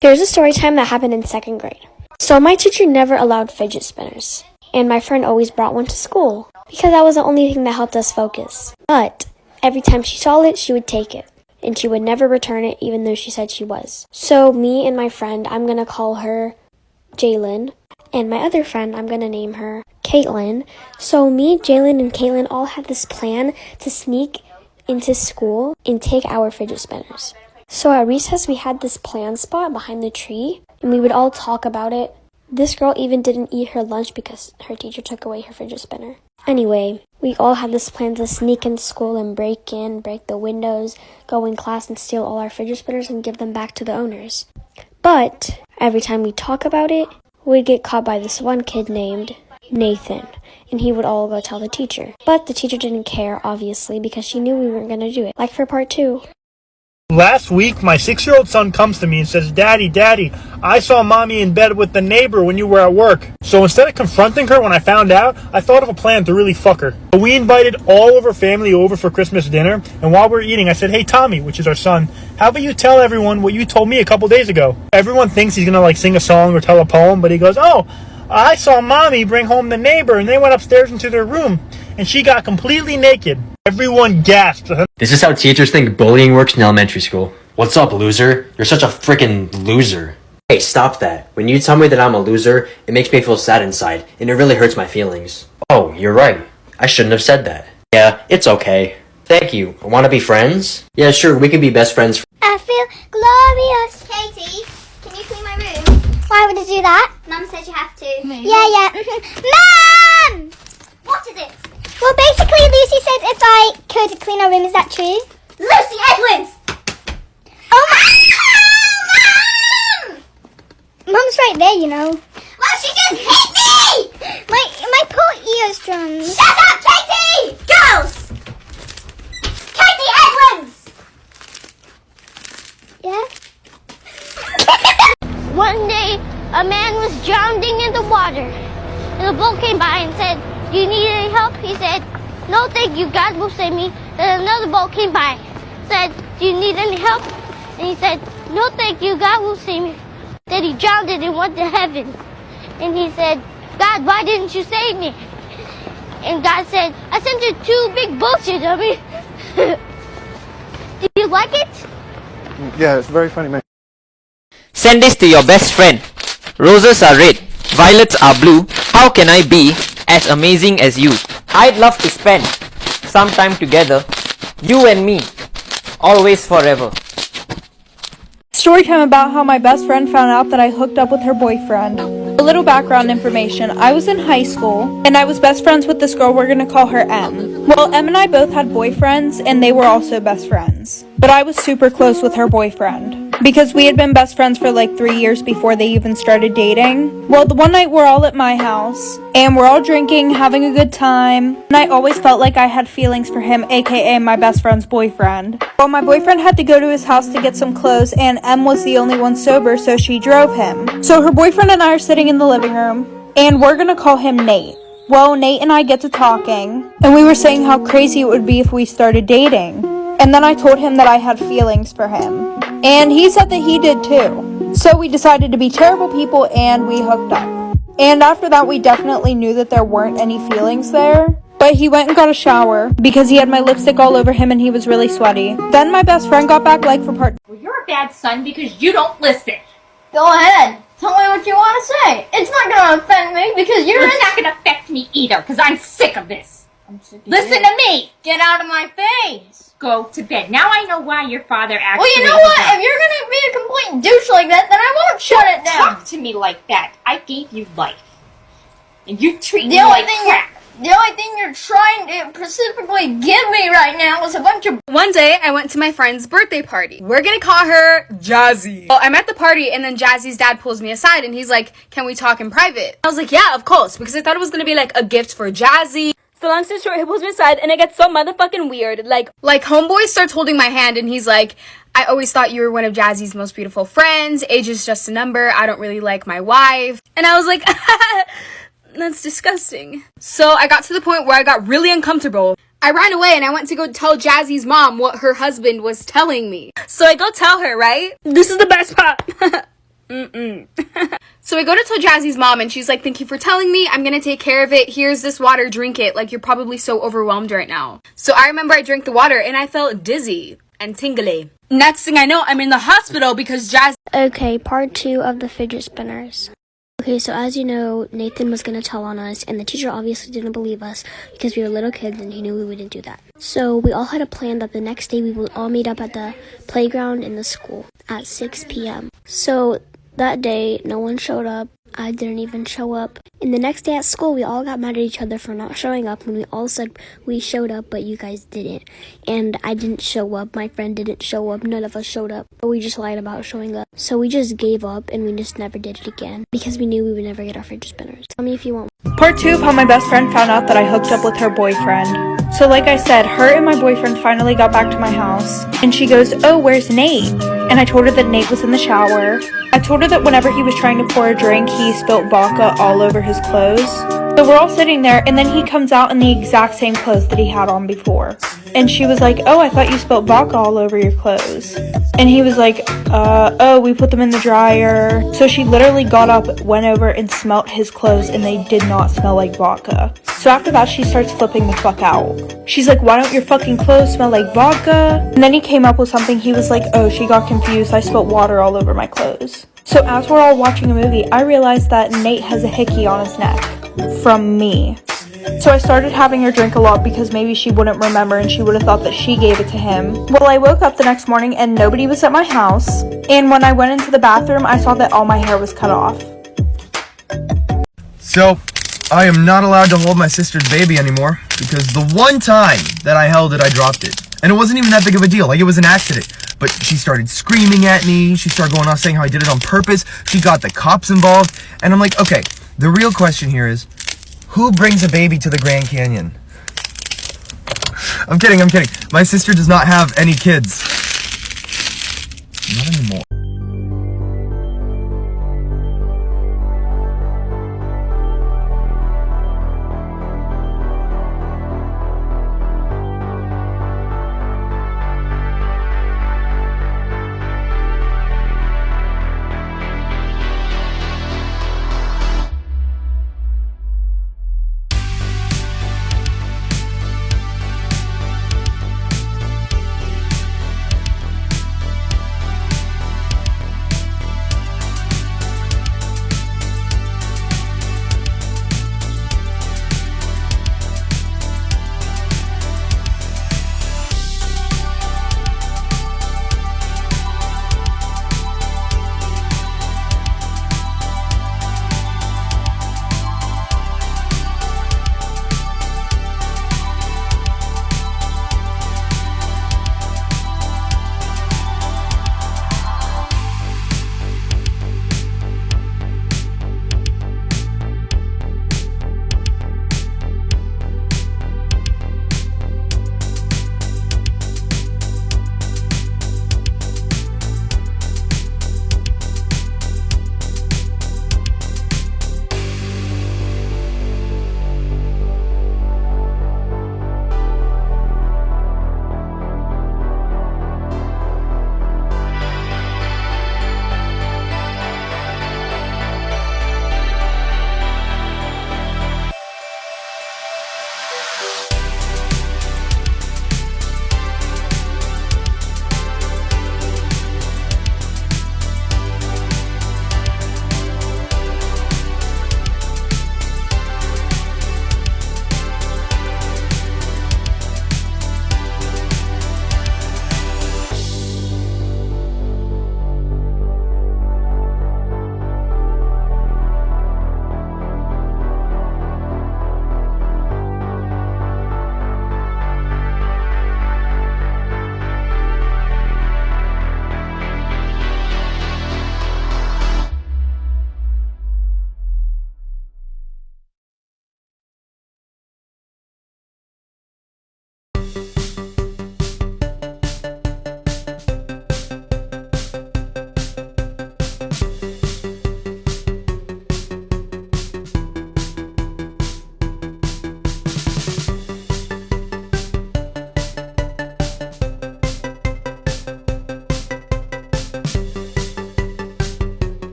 Here's a story time that happened in 2nd grade. So my teacher never allowed fidget spinners, and my friend always brought one to school because that was the only thing that helped us focus. But every time she saw it, she would take it, and she would never return it even though she said she was. So me and my friend, I'm gonna call her Jalen, and my other friend, I'm gonna name her Caitlin. So me, Jalen, and Caitlin all had this plan to sneak into school and take our fidget spinners. So at recess, we had this plan spot behind the tree, and we would all talk about it. This girl even didn't eat her lunch because her teacher took away her fidget spinner. Anyway, we all had this plan to sneak in school and break the windows, go in class and steal all our fidget spinners and give them back to the owners. But every time we talk about it, we'd get caught by this one kid named Nathan, and he would all go tell the teacher. But the teacher didn't care, obviously, because she knew we weren't going to do it. Like for part 2. Last week, my 6-year-old son comes to me and says, Daddy, I saw Mommy in bed with the neighbor when you were at work. So instead of confronting her when I found out, I thought of a plan to really fuck her. So we invited all of her family over for Christmas dinner, and while we were eating, I said, hey, Tommy, which is our son, how about you tell everyone what you told me a couple days ago? Everyone thinks he's gonna sing a song or tell a poem, but he goes, oh, I saw Mommy bring home the neighbor, and they went upstairs into their room, and she got completely naked. Everyone gasped. This is how teachers think bullying works in elementary school. What's up, loser? You're such a freaking loser. Hey, stop that. When you tell me that I'm a loser, it makes me feel sad inside, and it really hurts my feelings. Oh, you're right. I shouldn't have said that. Yeah, it's okay. Thank you. Want to be friends? Yeah, sure, we can be best friends. I feel glorious. Katie, can you clean my room? Why would I do that? Mum said you have to. Maybe. Yeah. Mum! What is it? Well, basically, Lucy said if I could clean our room. Is that true? Lucy Edwards! Oh my... Mum! Mum's right there, you know. Well, she just hit me! My poor eardrums. Shut up, Katie! Girls! Katie Edwards! Yeah? One day, a man was drowning in the water, and a boat came by and said, do you need any help? He said, no thank you, God will save me. Then another boat came by, said, do you need any help? And he said, no thank you, God will save me. Then he drowned and went to heaven. And he said, God, why didn't you save me? And God said, I sent you 2 big boats, you dummy. Do you like it? Yeah, it's very funny, man. Send this to your best friend. Roses are red, violets are blue. How can I be as amazing as you? I'd love to spend some time together, you and me, always forever. Storytime about how my best friend found out that I hooked up with her boyfriend. A little background information. I was in high school, and I was best friends with this girl. We're gonna call her M. Well, M and I both had boyfriends, and they were also best friends. But I was super close with her boyfriend, because we had been best friends for like 3 years before they even started dating. Well, the one night we're all at my house, and we're all drinking, having a good time, and I always felt like I had feelings for him, aka my best friend's boyfriend. Well, my boyfriend had to go to his house to get some clothes, and M was the only one sober, so she drove him. So her boyfriend and I are sitting in the living room, and we're gonna call him Nate. Well, Nate and I get to talking, and we were saying how crazy it would be if we started dating. And then I told him that I had feelings for him. And he said that he did too. So we decided to be terrible people and we hooked up. And after that, we definitely knew that there weren't any feelings there. But he went and got a shower because he had my lipstick all over him and he was really sweaty. Then my best friend got back like for part... Well, you're a bad son because you don't listen. Go ahead. Tell me what you want to say. It's not going to offend me because you're... Well, it's not going to affect me either because I'm sick of this. Listen to me. Get out of my face. Go to bed. Now I know why your father actually... Well, you know what? If you're going to be a complete douche like that, then I won't shut it down. Talk to me like that. I gave you life. And you treat me like crap. The only thing you're trying to specifically give me right now is a bunch of... One day, I went to my friend's birthday party. We're gonna call her Jazzy. Well, I'm at the party, and then Jazzy's dad pulls me aside, and he's like, can we talk in private? I was like, yeah, of course, because I thought it was gonna be like a gift for Jazzy. So long story short, he pulls me aside, and it gets so motherfucking weird. Like homeboy starts holding my hand, and he's like, I always thought you were one of Jazzy's most beautiful friends. Age is just a number. I don't really like my wife. And I was like, that's disgusting. So I got to the point where I got really uncomfortable. I ran away and I went to go tell Jazzy's mom what her husband was telling me. So I go tell her, right? This is the best part. So I go to tell Jazzy's mom, and she's like, thank you for telling me. I'm gonna take care of it. Here's this water. Drink it. Like, you're probably so overwhelmed right now. So I remember I drank the water, and I felt dizzy and tingly. Next thing I know, I'm in the hospital because Jazzy... Okay, part 2 of the fidget spinners. Okay, so as you know, Nathan was going to tell on us, and the teacher obviously didn't believe us because we were little kids and he knew we wouldn't do that. So we all had a plan that the next day we would all meet up at the playground in the school at 6 p.m. So that day, no one showed up. I didn't even show up. And the next day at school, we all got mad at each other for not showing up when we all said we showed up, but you guys didn't. And I didn't show up. My friend didn't show up. None of us showed up. But we just lied about showing up. So we just gave up and we just never did it again because we knew we would never get our fidget spinners. Tell me if you want. Part 2 of how my best friend found out that I hooked up with her boyfriend. So like I said, her and my boyfriend finally got back to my house. And she goes, oh, where's Nate? And I told her that Nate was in the shower. I told her that whenever he was trying to pour a drink, he spilt vodka all over his clothes. So we're all sitting there, and then he comes out in the exact same clothes that he had on before. And she was like, oh, I thought you spilt vodka all over your clothes. And he was like, oh, we put them in the dryer. So she literally got up, went over, and smelt his clothes, and they did not smell like vodka. So after that, she starts flipping the fuck out. She's like, why don't your fucking clothes smell like vodka? And then he came up with something. He was like, oh, she got confused. I spilt water all over my clothes. So as we're all watching a movie, I realized that Nate has a hickey on his neck from me. So I started having her drink a lot because maybe she wouldn't remember and she would have thought that she gave it to him. Well, I woke up the next morning and nobody was at my house. And when I went into the bathroom, I saw that all my hair was cut off. So, I am not allowed to hold my sister's baby anymore because the one time that I held it, I dropped it. And it wasn't even that big of a deal, like it was an accident. But she started screaming at me, she started going off saying how I did it on purpose, she got the cops involved, and I'm like, okay, the real question here is, who brings a baby to the Grand Canyon? I'm kidding. My sister does not have any kids.